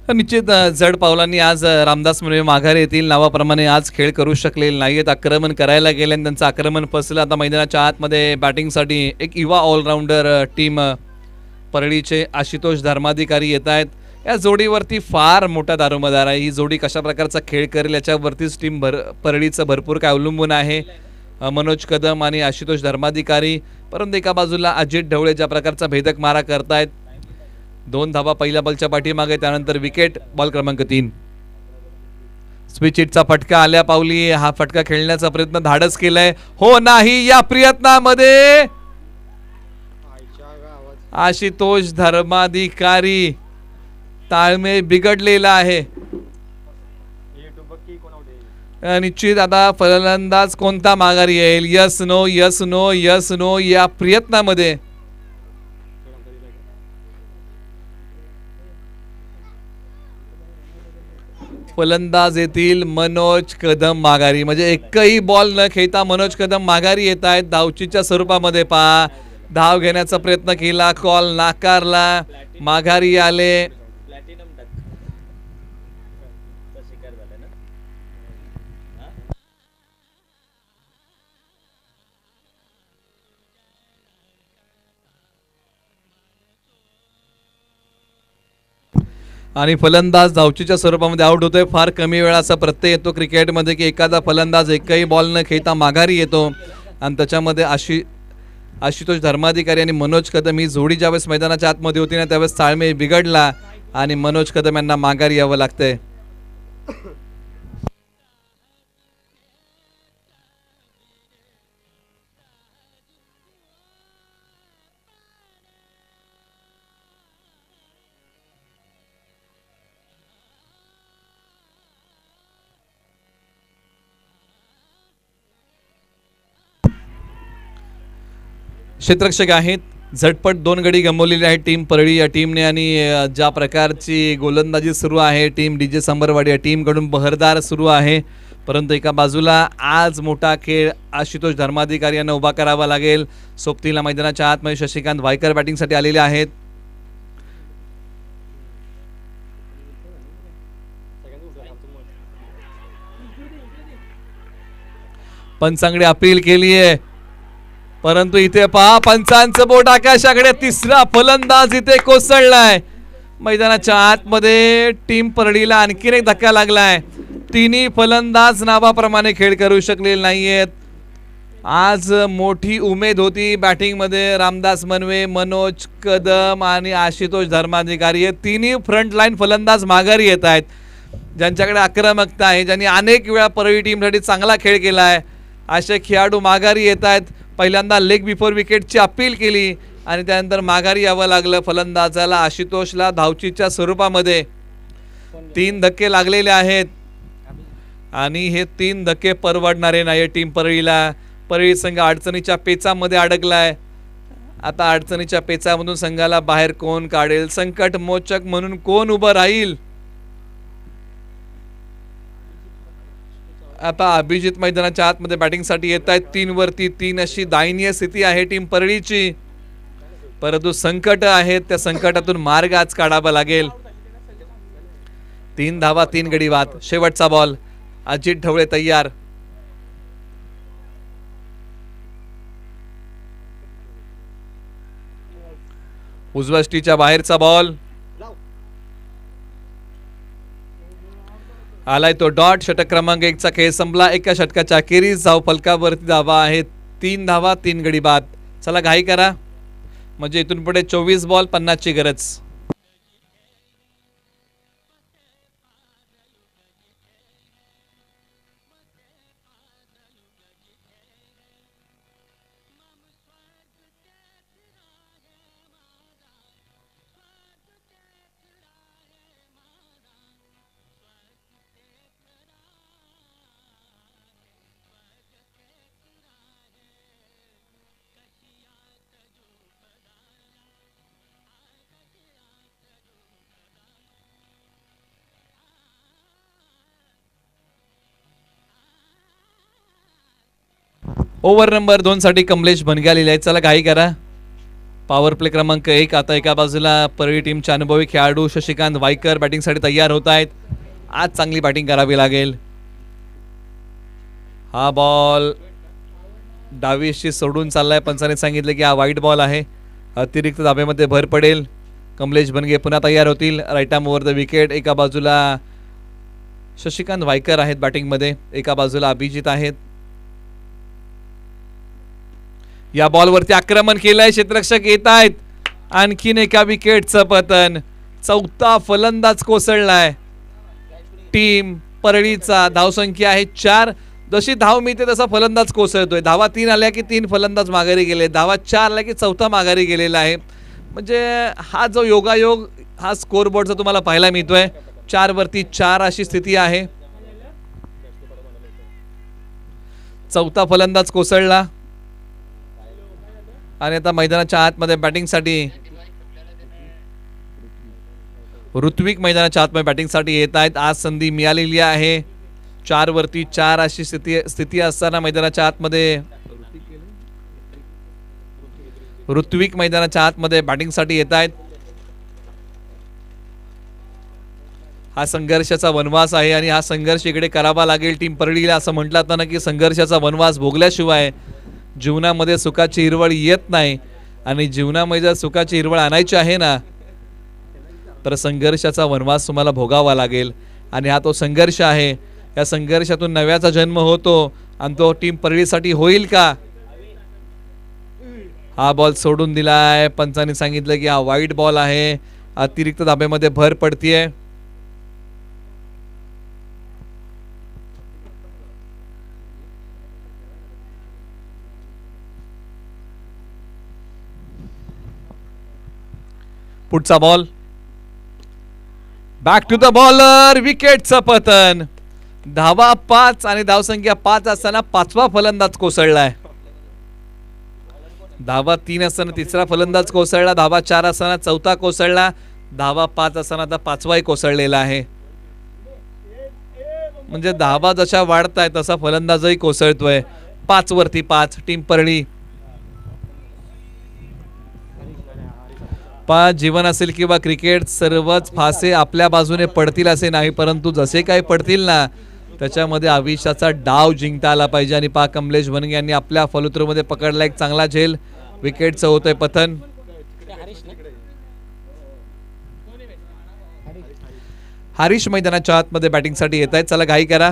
निश्चित जड पावलांनी आज रामदास मनवे माघारी येतील. नावाप्रमाणे आज खेळ करू शकलेले नाहीयेत. आक्रमण करायला गेले आणि त्यांचं आक्रमण फसलं. आता मैदानाच्या आतमध्ये बॅटिंगसाठी एक युवा ऑलराऊंडर टीम परळीचे आशुतोष धर्माधिकारी येत आहेत. या जोडीवरती फार मोठा दारोमदार आहे. ही जोडी कशा प्रकारचा खेळ करेल याच्यावरतीच टीम परळीचं भरपूर काय अवलंबून आहे. मनोज कदम आणि आशुतोष धर्माधिकारी. परंतु एका बाजूला अजित ढवळे ज्या प्रकारचा भेदक मारा करतायत. 2 धावा पहिल्या बॉलच्या पाठीमागे. त्यानंतर विकेट. बॉल क्रमांक 3. स्विच हिटचा फटका आल्या पावली. हा फटका खेळण्याचा प्रयत्न धाडस केलाय. हो नाही या प्रयत्नामध्ये आशुतोष धर्माधिकारी ताळमेळ बिघडलेला आहे. निश्चित आता फलंदाज कोणता माघारी येईल. Yes no yes no yes no या प्रयत्नामध्ये फलंदाज येतील मनोज कदम माघारी. म्हणजे एकही बॉल न खेळता मनोज कदम माघारी येत आहेत. धावचीच्या स्वरूपामध्ये पहा. धाव घेण्याचा प्रयत्न केला. कॉल नाकारला. माघारी आले. आणि फलंदाज धावचीच्या स्वरूपामध्ये आउट होतोय. फार कमी वेळा असा प्रत्यय येतो क्रिकेटमध्ये की एखादा फलंदाज एकही बॉल न खेळता माघारी येतो आणि त्याच्यामध्ये आशुतोष धर्माधिकारी आणि मनोज कदम ही जोडी ज्यावेळेस मैदानाच्या आतमध्ये होती ना त्यावेळेस ताळमेळ बिघडला आणि मनोज कदम यांना माघारी यावं लागतंय. क्षेत्ररक्षक आहेत. झटपट 2 गडी गमावलेले आहेत टीम परळी या टीमने आणि ज्या प्रकारची गोलंदाजी सुरू आहे टीम डीजे संबरवाडी या टीमकडून बहरदार सुरू आहे. परंतु एका बाजूला आज मोठा खेळ आशुतोष धर्माधिकारी यांना उभा करावा लागेल. सोबतीला मैदानाच्या आतमध्ये शशिकांत वायकर बॅटिंगसाठी आलेले आहेत. पंचांगडे अपील केली आहे. परंतु इथे पहा पंचांचं बोट आकाशाकडे. तिसरा फलंदाज इथे कोसळलाय. मैदानाच्या आतमध्ये टीम परळीला आणखीन एक धक्का लागलाय. तिन्ही फलंदाज नावाप्रमाणे खेळ करू शकलेले नाहीयेत. आज मोठी उमेद होती बॅटिंग मध्ये. रामदास मनवे, मनोज कदम आणि आशुतोष धर्माधिकारी हे तिन्ही फ्रंट लाईन फलंदाज माघारी येत आहेत, ज्यांच्याकडे आक्रमकता आहे, ज्यांनी अनेक वेळा परळी टीमसाठी चांगला खेळ केला आहे. असे खेळाडू माघारी येत आहेत. पहिल्यांदा लेग बिफोर विकेटची अपील केली आणि त्यानंतर माघारी यावं लागलं फलंदाजाला. आशुतोषला धावचीच्या स्वरूपामध्ये 3 धक्के लागलेले आहेत आणि हे 3 धक्के परवडणारे नाही टीम परळीला. परळी संघ अडचणीच्या पेचामध्ये अडकलाय. आता अडचणीच्या पेचामधून संघाला बाहेर कोण काढेल, संकट मोचक म्हणून कोण उभं राहील. आता अभिजित मैदानाच्या आतमध्ये बॅटिंगसाठी येत आहेत. 3 वरती 3 अशी दयनीय स्थिती आहे टीम परळीची. परंतु संकट आहेत, त्या संकटातून मार्ग आज काढावा लागेल. 3 धावा 3 गडी बाद. शेवटचा बॉल. अजित ढवळे तयार. उजव्या स्टीच्या बाहेरचा बॉल आलाय तो डॉट. षटक क्रमांक 1 चा खेळ संपला. एका षटकाच्या अखेरीस धाव फलकावरती धावा आहेत. 3 धावा 3 गडी बाद. चला घाई करा, म्हणजे इथून पुढे 24 बॉल 50 ची गरज. ओव्हर नंबर 2 साठी कमलेश बनगे आलेले आहेत. चला घाई करा. पॉवर प्ले क्रमांक 1. आता एका बाजूला परळी टीमचे अनुभवी खेळाडू शशिकांत वायकर बॅटिंगसाठी तयार होत आहेत. आज चांगली बॅटिंग करावी लागेल. हा बॉल डावीशी सोडून चाललाय. पंचाने सांगितले की हा वाईट बॉल आहे. अतिरिक्त धाब्यामध्ये भर पडेल. कमलेश बनगे पुन्हा तयार होतील. Right arm over the wicket. एका बाजूला शशिकांत वायकर आहेत बॅटिंगमध्ये, एका बाजूला अभिजित आहेत. या बॉलवरती आक्रमण केलंय. क्षेत्ररक्षक येत आहेत. आणखीन एका विकेटचं पतन. 4था फलंदाज कोसळलाय. टीम परळीचा धावसंख्या आहे 4. जशी धाव मिळते तसा फलंदाज कोसळतोय. धावा 3 आल्या की 3 फलंदाज माघारी गेले. धावा 4 आल्या की 4था माघारी गेलेला आहे. म्हणजे हा जो योगायोग हा स्कोरबोर्डचा तुम्हाला पाहायला मिळतोय. 4 वरती 4 अशी स्थिती आहे. 4था फलंदाज कोसळला आणि आता मैदानाच्या आतमध्ये बॅटिंगसाठी ऋत्विक मैदानाच्या आतमध्ये बॅटिंगसाठी येत आहेत. आज संधी मिळालेली आहे. 4 वरती 4 अशी स्थिती असताना मैदानाच्या आतमध्ये ऋत्विक मैदानाच्या आतमध्ये बॅटिंगसाठी येत आहेत. हा संघर्षाचा वनवास आहे आणि हा संघर्ष इकडे करावा लागेल टीम परळीला. असं म्हटलं जातं ना की संघर्षाचा वनवास भोगल्याशिवाय जीवनामध्ये सुखाची हिरवळ येत नाही. आणि जीवनामध्ये जर सुखाची हिरवळ आणायची आहे ना तर संघर्षाचा वनवास तुम्हाला भोगावा लागेल. आणि हा तो संघर्ष आहे. या संघर्षातून नव्याचा जन्म होतो आणि तो टीम परळीसाठी होईल का? हा बॉल सोडून दिलाय. पंचांनी सांगितलं की हा वाईट बॉल आहे. अतिरिक्त धाब्यामध्ये भर पडतीये. पुढचा ball. Back to the bowler. विकेटचं पतन. धावा 5 आणि धावसंख्या 5 असताना 5वा फलंदाज कोसळलाय. धावा 3 असताना 3रा फलंदाज कोसळला. धावा 4 असताना 4था कोसळला. धावा 5 असताना आता 5वाही कोसळलेला आहे. म्हणजे धावा जशा वाढताय तसा फलंदाजही कोसळतोय. 5 वरती 5 टीम परळी. जीवन असेल किंवा क्रिकेट सर्वच फासे आपल्या बाजूने पडतील असे नाही, परंतु जसे काही पडतील ना त्याच्यामध्ये आविषाचा डाव जिंकता आला पाहिजे आणि पा कमलेश बनगे यांनी आपल्या फॉलोथ्रूमध्ये पकडला एक चांगला झेल. विकेटचं होतंय पतन. हरीश मैदानाच्या आतमध्ये बॅटिंगसाठी येत आहेत. चला घाई करा.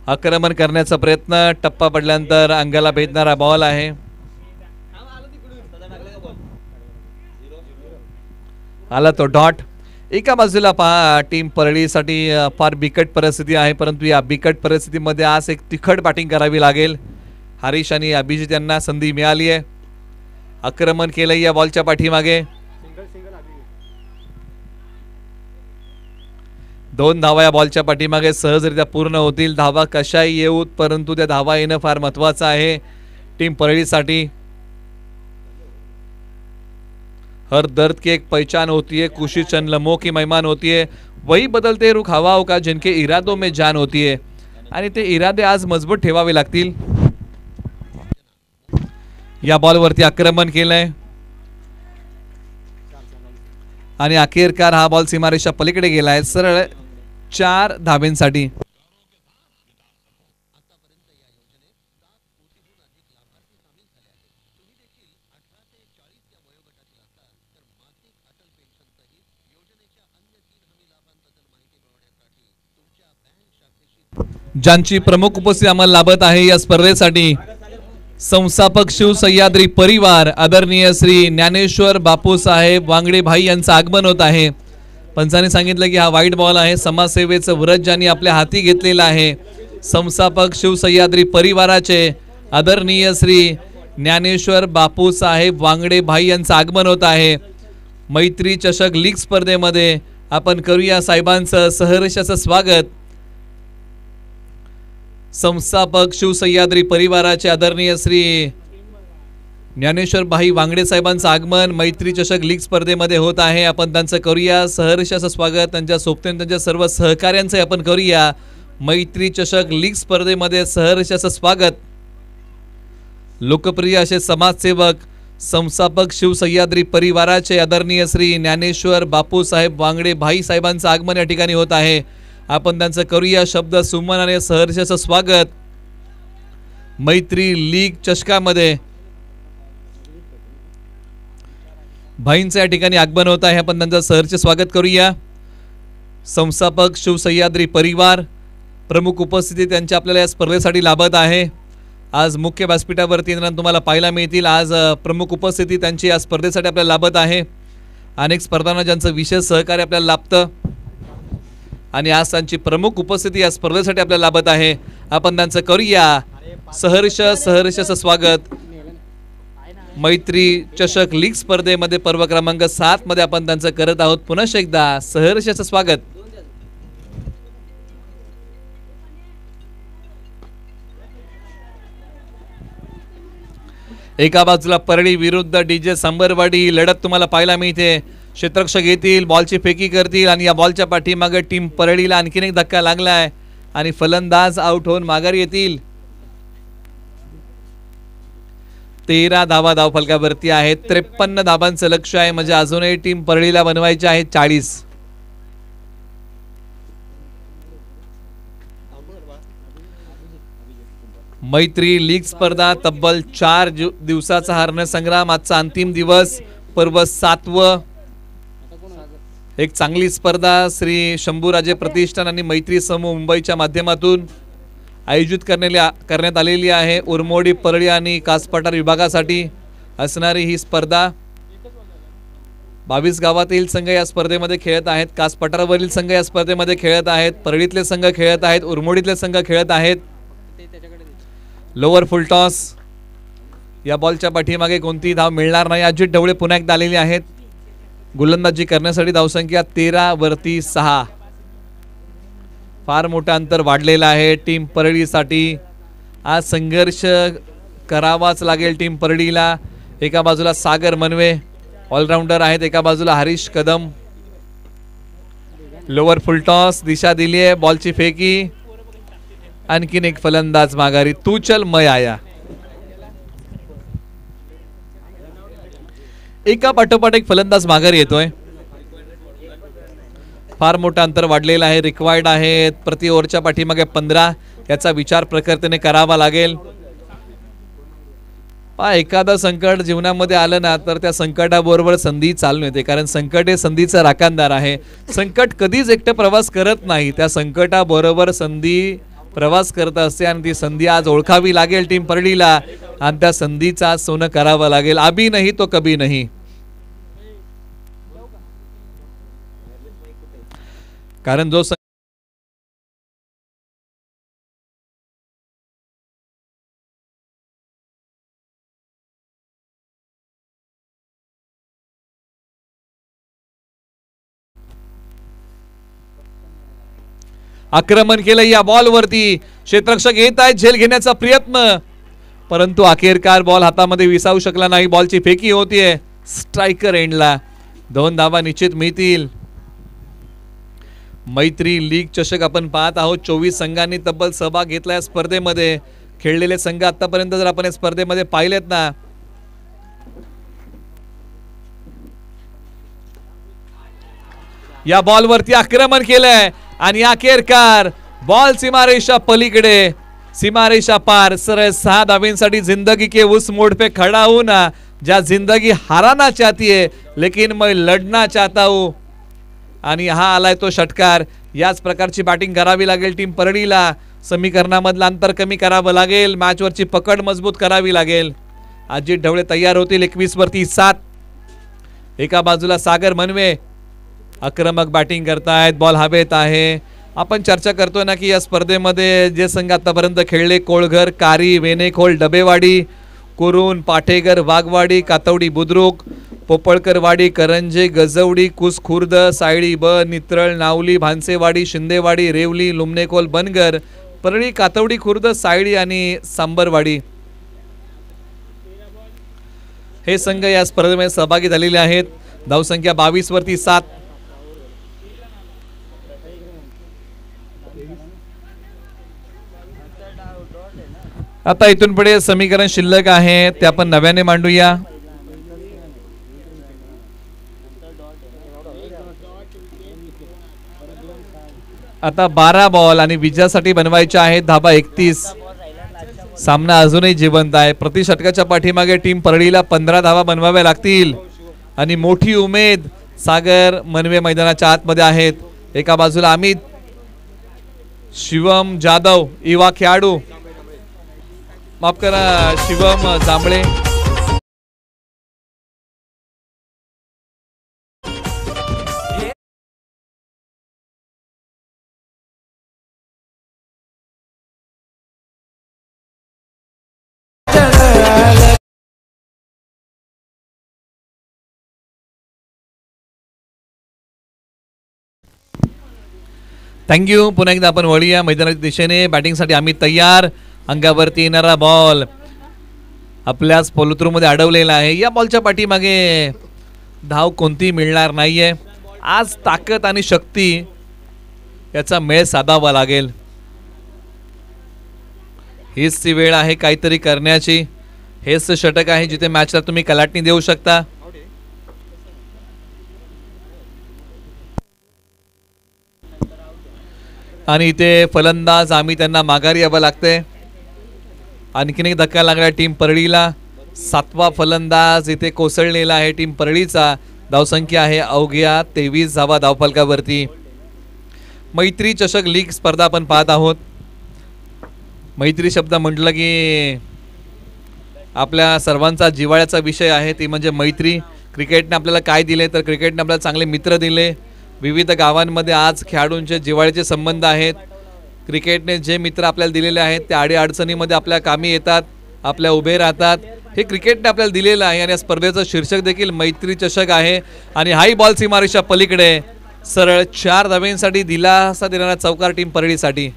आक्रमण करण्याचा प्रयत्न, टप्पा पडल्यानंतर अंगाला भेदणारा बॉल आहे. आला तो डॉट. एका बाजूला पहा टीम परळीसाठी फार बिकट परिस्थिती आहे, परंतु या बिकट परिस्थितीमध्ये आज एक तिखट बॅटिंग करावी लागेल. हरीश आणि अभिजित यांना संधी मिळाली आहे. आक्रमण केलंय या बॉलच्या पाठीमागे. 2 धावा या बॉलच्या पाठीमागे सहजरित्या पूर्ण होतील. धावा कशाही येऊत, परंतु त्या धावा येणं फार महत्वाचं आहे टीम परळीसाठी. हर दर्द की एक पहचान होती है, खुशी चंद लम्हों की मेहमान होती है, वही बदलते रुख हवाओं का जिनके इरादों में जान होती है. आणि ते इरादे आज मजबूत ठेवावे लागतील. या बॉलवरती आक्रमण केलंय आणि अखेरकार हा बॉल सीमारेषा पलीकडे गेलाय सरळ 4 धाब्यांसाठी. ज्यांची प्रमुख उपस्थिती आम्हाला लाभत आहे या स्पर्धेसाठी संस्थापक शिव सह्याद्री परिवार आदरणीय श्री ज्ञानेश्वर बापूसाहेब वांगडे भाई यांचं आगमन होत आहे. पंचांनी सांगितलं की हा वाईट बॉल आहे. समाजसेवेचं व्रत ज्यांनी आपल्या हाती घेतलेलं आहे संस्थापक शिव सह्याद्री परिवाराचे आदरणीय श्री ज्ञानेश्वर बापूसाहेब वांगडे भाई यांचं आगमन होत आहे. मैत्री चषक लीग स्पर्धेमध्ये आपण करूया साहेबांचं सहर्षाचं स्वागत. संस्थापक शिव सह्याद्री परिवाराचे आदरणीय श्री ज्ञानेश्वर भाई वांगडे साहेबांचं आगमन मैत्री चषक लीग स्पर्धेमध्ये होत आहे. आपण त्यांचं करूया सहर्षाचं स्वागत. त्यांच्या सोबतीने त्यांच्या सर्व सहकार्यांचं आपण करूया मैत्री चषक लीग स्पर्धेमध्ये सहर्षाचं स्वागत. लोकप्रिय असे समाजसेवक संस्थापक शिव सह्याद्री परिवाराचे आदरणीय श्री ज्ञानेश्वर बापूसाहेब वांगडे भाई साहेबांचं आगमन या ठिकाणी होत आहे. आपण त्यांचं करूया शब्द सुमन आणि सहर्षाचं स्वागत. मैत्री लीग चषकामध्ये भाईंचं या ठिकाणी आगमन होत आहे. आपण त्यांचं सहर्ष स्वागत करूया. संस्थापक शिव सह्याद्री परिवार प्रमुख उपस्थिती त्यांच्या आपल्याला या स्पर्धेसाठी लाभत आहे. आज मुख्य व्यासपीठावरती तुम्हाला पाहायला मिळतील. आज प्रमुख उपस्थिती त्यांची या स्पर्धेसाठी आपल्याला लाभत आहे. अनेक स्पर्धांना ज्यांचं विशेष सहकार्य आपल्याला लाभतं आणि आज त्यांची प्रमुख उपस्थिती या स्पर्धेसाठी आपल्याला लाभत आहे. आपण त्यांचं करूया सहर्षाचं स्वागत. मैत्री चषक लीग स्पर्धेमध्ये पर्व क्रमांक 7 मध्ये आपण त्यांचं करत आहोत. पुन्हा एकदा सहर्षाचं स्वागत. एका बाजूला परळी विरुद्ध डीजे सांबरवाडी लढत तुम्हाला पाहायला मिळते. क्षेत्ररक्षक येतील, बॉलची फेकी करतील आणि या बॉलच्या पाठीमागे टीम परळीला आणखीन एक धक्का लागलाय आणि फलंदाज आउट होऊन माघारी येतील. 13 धावा धावफलकावरती आहेत. 53 धाबांचं लक्ष्य आहे. म्हणजे अजूनही टीम परळीला बनवायची आहे 40. मैत्री लीग स्पर्धा तब्बल 4 दिवसाचा हारण संग्राम. आजचा अंतिम दिवस पर्व 7वं. एक चांगली स्पर्धा श्री शंभूराजे प्रतिष्ठान आणि मैत्री समूह मुंबईच्या माध्यमातून आयोजित करण्यात आलेली आहे. उरमोडी परळी आणि कासपठार विभागासाठी असणारी ही स्पर्धा 22 गावातील संघ या स्पर्धेमध्ये खेळत आहेत. कासपठारवरील संघ या स्पर्धेमध्ये खेळत आहेत. परळीतले संघ खेळत आहेत. उरमोडीतले संघ खेळत आहेत. लोअर फुलटॉस या बॉलच्या पाठीमागे कोणतीही धाव मिळणार नाही. अजित ढवळे पुन्हा एकदा आलेले आहेत. गोलंदाजी करण्यासाठी धावसंख्या 13 वरती 6. फार मोठं अंतर वाढलेलं आहे टीम परळीसाठी. आज संघर्ष करावाच लागेल टीम परळीला. एका बाजूला सागर मनवे ऑलराऊंडर आहेत. एका बाजूला Harish Kadam lower full toss दिशा दिली आहे, बॉलची फेकी. आणखीन एक फलंदाज माघारी, तू चल मैं आया. एका पाठोपाठ एक फलंदाज माघारी येतोय. फार मोठं अंतर वाढलेलं आहे, रिक्वायर्ड आहे प्रति ओव्हरच्या पाठीमागे 15. याचा विचार प्रखरतेने करावा लागेल. एखादं संकट जीवनामध्ये आलं ना तर त्या संकटाबरोबर संधी चालून येते, कारण संकट हे संधीचा राखणदार आहे. संकट कधीच एकटं प्रवास करत नाही, त्या संकटाबरोबर संधी प्रवास करत असते आणि ती संधी आज ओळखावी लागेल टीम परळीला आणि त्या संधीचा सोनं करावं लागेल. अभी नाही तो कभी नाही. कारण जो आक्रमण केलं या बॉल वरती, क्षेत्ररक्षक येत आहेत झेल घेण्याचा प्रयत्न, परंतु अखेरकार बॉल हातामध्ये विसावू शकला नाही. बॉलची फेकी होतीये स्ट्रायकर एंडला. 2 धावा निश्चित मिळतील. मैत्री लीग चषक आपण पाहत आहोत. 24 संघांनी तब्बल सहभाग घेतलाय स्पर्धेमध्ये. खेळलेले संघ आतापर्यंत जर आपण स्पर्धेमध्ये पाहिलेत ना, या बॉल वरती आक्रमण केलंय आणि अखेरकार बॉल सीमारेषा पलीकडे, सीमारेषा पार. सरळ 6 धावेंसाठी जिंदगी के उस मोड़ पे खड़ा हूं ना, ज्या जिंदगी हाराना चाहती है लेकिन मैं लढना चाहता हूं. आणि हा आलाय तो षटकार. याच प्रकारची बॅटिंग करावी लागेल टीम परळीला. समीकरणामधलं अंतर कमी करावं लागेल, मॅचवरची पकड मजबूत करावी लागेल. अजित ढवळे तयार होतील. 21 वरती 7. एका बाजूला सागर मनवे आक्रमक बॅटिंग करतायत, बॉल हवेत आहे. आपण चर्चा करतोय ना की या स्पर्धेमध्ये जे संघ आतापर्यंत खेळले, कोळघर, कारी, वेनेखोल, डबेवाडी, कुरुन, पाठेगर, वाघवाडी, कातवडी, बुद्रुक, पोपळकरवाडी, करंजे, गजवडी, कुस खुर्द, सायळी ब, नित्रळ, नावली, भानसेवाडी, शिंदेवाडी, रेवली, लुमनेखोल, बनगर, परळी, कातवडी खुर्द, सायळी आणि सांबरवाडी हे संघ या स्पर्धेमध्ये सहभागी झालेले आहेत. धावसंख्या 22 वरती 7. आता इथून पुढे समीकरण शिल्लक आहे ते आपण नव्याने मांडूया. आता 12 बॉल आणि विजयासाठी बनवायचे आहेत धाबा 31. सामना अजूनही जिवंत आहे. प्रति षटकाच्या पाठीमागे टीम परळीला 15 धावा बनवाव्या लागतील आणि मोठी उमेद. सागर मनवे मैदानाच्या आतमध्ये आहेत. एका बाजूला अमित, शिवम जाधव युवा खेळाडू, माफ करा शिवम जांभळे, थँक्यू. पुन्हा एकदा आपण वळूया मैदानाच्या दिशेने. बॅटिंगसाठी आम्ही तयार. अंगावरती येणारा बॉल आपल्याच फॉलोथ्रूमध्ये अडवलेला आहे. या बॉलच्या पाठीमागे धाव कोणती मिळणार नाहीये. आज ताकद आणि शक्ती याचा मेळ साधावा लागेल. हीच ती वेळ आहे काहीतरी करण्याची. हेच षटक आहे जिथे मॅचला तुम्ही कलाटणी देऊ शकता. आणि इथे फलंदाज आम्ही त्यांना माघारी यावं लागते. आणखीन एक धक्का लागला टीम परळीला. 7वा फलंदाज इथे कोसळलेला आहे टीम परळीचा. धावसंख्या आहे अवघ्या 23 धावा धावफलकावरती. मैत्री चषक लीग स्पर्धा आपण पाहत आहोत. मैत्री शब्द म्हटलं की आपल्या सर्वांचा जिव्हाळ्याचा विषय आहे, ती म्हणजे मैत्री. क्रिकेटने आपल्याला काय दिले तर क्रिकेटने आपल्याला चांगले मित्र दिले. विविध गावांमध्ये आज खेळाडूंचे जिव्हाळ्याचे संबंध आहेत. क्रिकेटने जे मित्र आपल्याला दिलेले आहेत ते अडीअडचणीमध्ये आपल्या कामी येतात, आपल्या उभे राहतात. हे क्रिकेटने आपल्याला दिलेलं आहे आणि या स्पर्धेचं शीर्षक देखील मैत्री चषक आहे. आणि हाई बॉल सीमारेषा पलीकडे सरळ 4 धावेंसाठी दिलासा देणारा चौकार टीम परळीसाठी.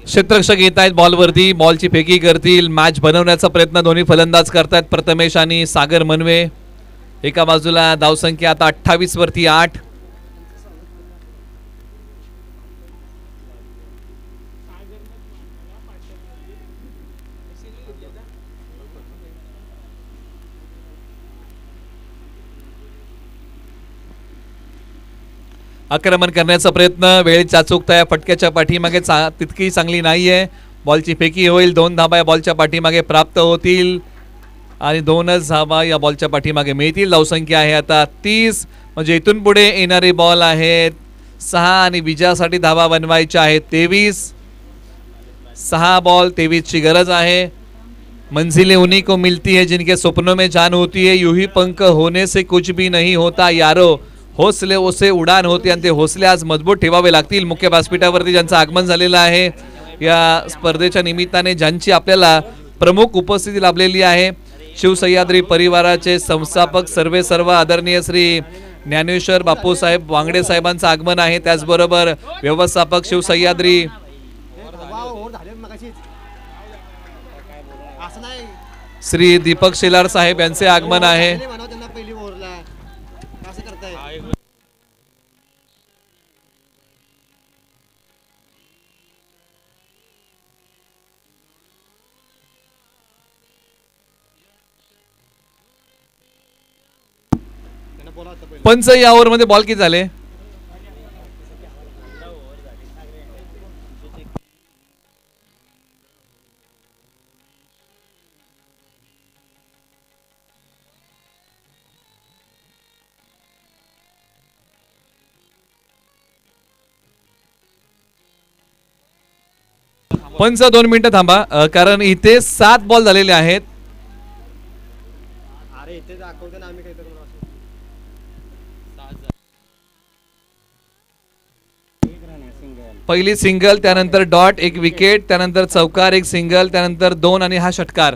क्षेत्ररक्षक येत आहेत बॉलवरती, बॉलची फेकी करतील, मॅच बनवण्याचा प्रयत्न दोन्ही फलंदाज करतायत प्रथमेश आणि सागर मनवे. एका बाजूला धावसंख्या आता 28 वरती 8. आक्रमण करण्याचा प्रयत्न, वेळेची अचूकता या फटक्याच्या पाठीमागे तितकी चांगली नाहीये. बॉलची फेकी होईल, 2 धाबा या बॉलच्या पाठीमागे प्राप्त होतील आणि 2च धाबा या बॉलच्या पाठीमागे मिळतील. धावसंख्या आहे आता 30, म्हणजे इथून पुढे येणारे बॉल आहेत 6 आणि विजयासाठी धाबा बनवायच्या आहेत 23. 6 बॉल 23 ची गरज आहे. मंजिलें उन्हीं को मिलती है जिनके सपनों में जान होती है, यूं ही पंख होने से कुछ भी नहीं होता यारो, हौसले ओसे उडान होते आणि ते हौसले आज मजबूत ठेवावे लागतील. मुख्य व्यासपीठावरती ज्यांचं आगमन झालेलं आहे या स्पर्धेच्या निमित्ताने, ज्यांची आपल्याला प्रमुख उपस्थिती लाभलेली आहे, शिवसह्याद्री परिवाराचे संस्थापक सर्व आदरणीय श्री ज्ञानेश्वर बापूसाहेब वांगडे साहेबांचं आगमन आहे. त्याचबरोबर व्यवस्थापक शिवसह्याद्री श्री दीपक शेलार साहेब यांचे आगमन आहे. पंच या ओव्हर मध्ये बॉल किती झाले? पंच 2 मिनिटं थांबा, कारण इथे 7 बॉल झालेले आहेत. पहिली सिंगल, त्यानंतर डॉट, 1 विकेट, त्यानंतर चौकार, 1 सिंगल, त्यानंतर 2 आणि हा षटकार.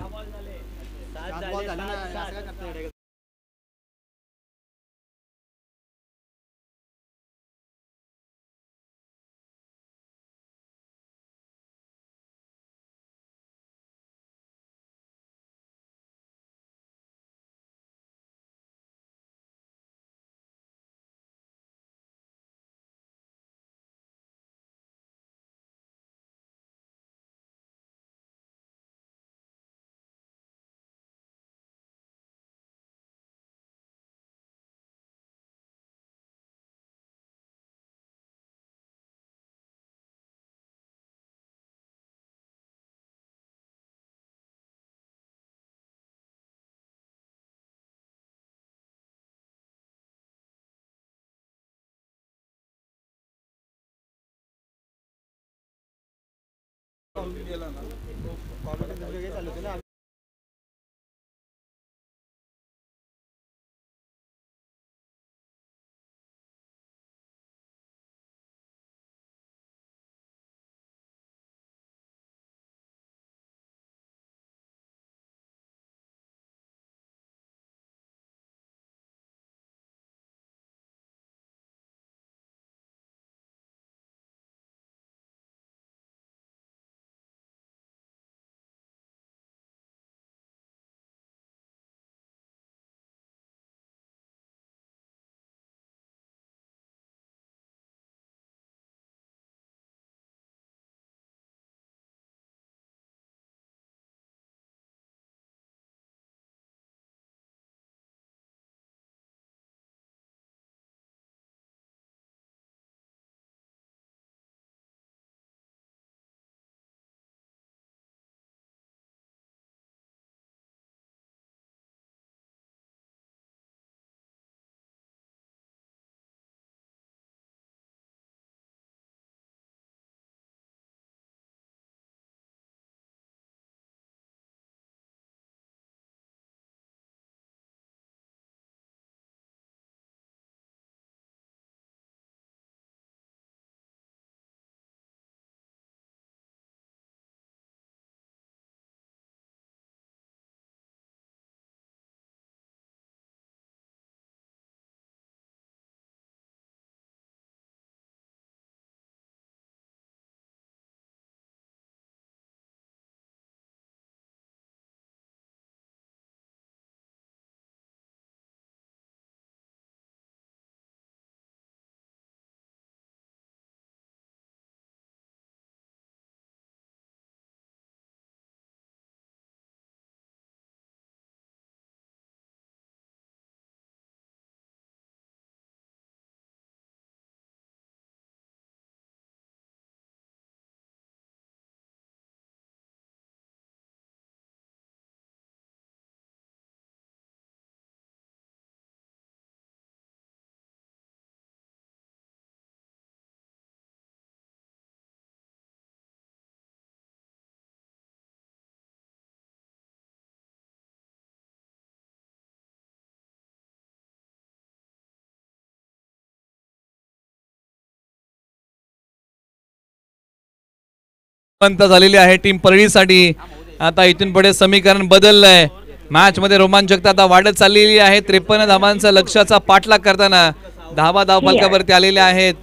पंत झालेली आहे टीम परळीसाठी. आता इथून पुढे समीकरण बदललंय. मॅच मध्ये रोमांचकता आता वाढत चाललेली आहे. 53 धावांचा लक्ष्याचा पाठलाग करताना धावा धाव फलकावरती आलेल्या आहेत.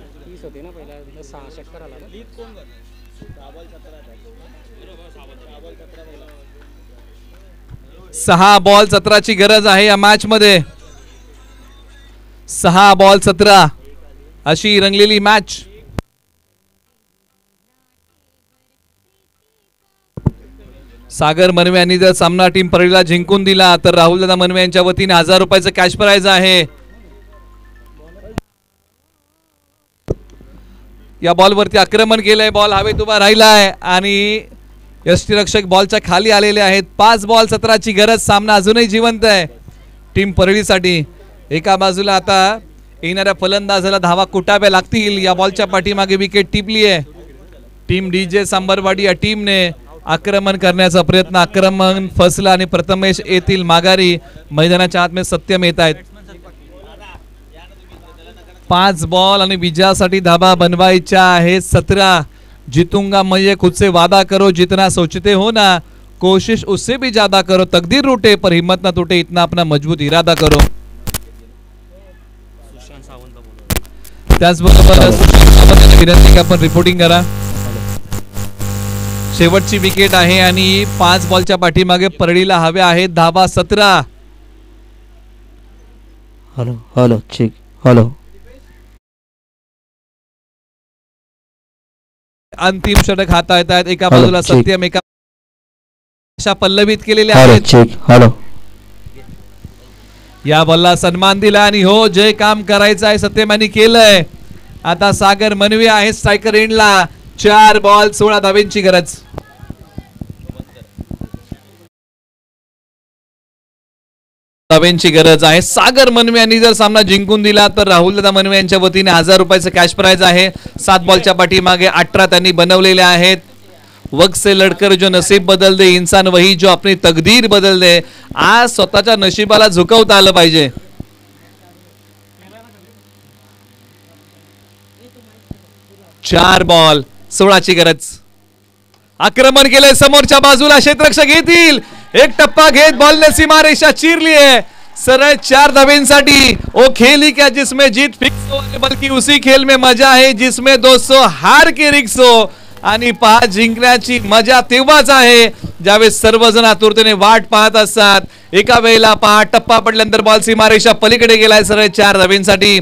6 बॉल 17ची गरज आहे या मॅच मध्ये. 6 बॉल 17 अशी रंगलेली मॅच. सागर मनवे यांनी जर सामना टीम परळीला जिंकून दिला तर राहुल दादा मनवे यांच्या वतीने 1000 रुपयाचं कॅश प्राइज आहे. या बॉलवरती आक्रमण केलंय. बॉल हवेत उभा राहिलाय आणि यष्टीरक्षक बॉलच्या खाली आलेले आहेत. 5 बॉल 17ची गरज. सामना अजूनही जिवंत आहे टीम परळीसाठी. एका बाजूला आता येणाऱ्या फलंदाजाला धावा कुटाव्या लागतील. या बॉलच्या पाठीमागे विकेट टिपली आहे. टीम डीजे सांबरवाडी या टीमने आक्रमण करण्याचा प्रयत्न. आक्रमण फसला आणि प्रथमेश येथील माघारी. मैदानाच्या आतमध्ये सत्यम येत आहेत. 5 बॉल आणि विजयासाठी धाबा बनवायच्या आहे 17. जीतूंगा मैं ये खुद से वादा करो, जितना सोचते हो ना कोशिश उससे भी ज्यादा करो, तकदीर रूटे पर हिम्मत ना टूटे, इतना अपना मजबूत इरादा करो. त्याचबरोबर विनंती की आपण रिपोर्टिंग करा. शेवटची विकेट आहे आणि 5 बॉलच्या पाठीमागे परळीला हव्या आहेत धावा 17. Hello hello check hello. अंतिम षटक हाता येत आहेत. एका बाजूला सत्यम, एका अशा पल्लवित केलेले हॅलो आहेत. Check hello. या बॉलला सन्मान दिला आणि हो जे काम करायचं आहे सत्यम यांनी केलंय. आता सागर मनवे आहे स्ट्रायकर एंडला. 4 बॉल 16 धावेंची गरज. धावेंची गरज आहे. सागर मनवे यांनी जर सामना जिंकून दिला तर राहुल दादा मनवे यांच्या वतीने 1000 रुपयाचं कॅश प्राइज आहे. 7 बॉलच्या पाठीमागे 18 त्यांनी बनवलेले आहेत. वक्त से लढकर जो नसीब बदल दे, इंसान वही जो अपनी तकदीर बदल दे. आज स्वतःच्या नशिबाला झुकवता आलं पाहिजे. चार बॉल 16ची गरज. आक्रमण केलंय समोरच्या बाजूला. क्षेत्ररक्षक येतील. एक टप्पा घेत बॉलने सीमारेषा चिरली आहे. सरळ 4 धावेंसाठी. ओ खेल ही क्या जिसमें जीत फिक्स हो, बल्कि उसी खेल में मजा है जिसमें 200 हार के रिक्स हो. आणि 5 जिंकण्याची मजा तेव्हाच आहे ज्यावेळेस सर्वजण आतुरतेने वाट पाहत असतात. एका वेळेला 5 टप्पा पडल्यानंतर बॉल सीमारेषा पलीकडे गेलाय. सरळ 4 धावेंसाठी.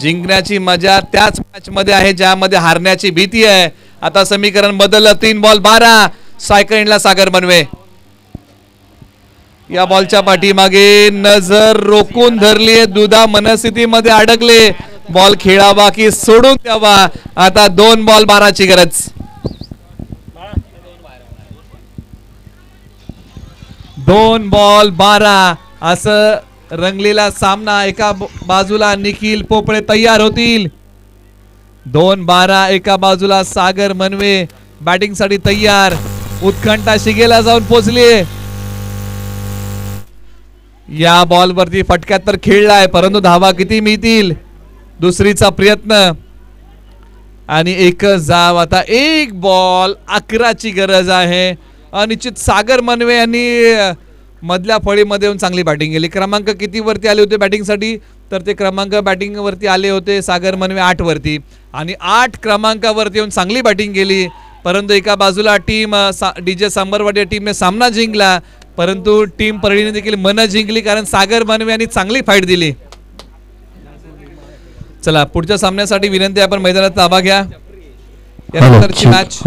जिंकण्याची मजा त्याच मॅच मध्ये आहे ज्यामध्ये हारण्याची भीती आहे. आता समीकरण बदललं. 3 बॉल 12. स्ट्रायकर एंडला सागर मनवे. या बॉलच्या पाठीमागे नजर रोखून धरली. दुधा मनस्थितीमध्ये अडकले. बॉल खेळावा की सोडून द्यावा. आता 2 बॉल 12ची गरज. 2 बॉल 12 असं रंगलेला सामना. एका बाजूला निखिल पोपळे तयार होतील. 2-12. एका बाजूला सागर मनवे बॅटिंग साठी तयार. उत्कंठा शिगेला जाऊन पोहोचली. या बॉल वरती फटक्यात तर खेळलाय परंतु धावा किती मिळतील. दुसरीचा प्रयत्न आणि एकच धाव. आता 1 बॉल 11ची गरज आहे. अनिश्चित सागर मनवे यांनी मधल्या फळीमध्ये येऊन चांगली बॅटिंग केली. क्रमांक किती वरती आले होते बॅटिंग साठी तर ते क्रमांक बॅटिंग वरती आले होते सागर मनवे 8 वरती आणि 8 क्रमांकावरती येऊन चांगली बॅटिंग केली. परंतु एका बाजूला टीम डीजे सांबरवाडी टीमने सामना जिंकला परंतु टीम परळीने देखील मन जिंकली कारण सागर मनवे यांनी चांगली फाईट दिली. चला पुढच्या सामन्यासाठी विनंती आपण मैदानात ताबा घ्या. यानंतरची मॅच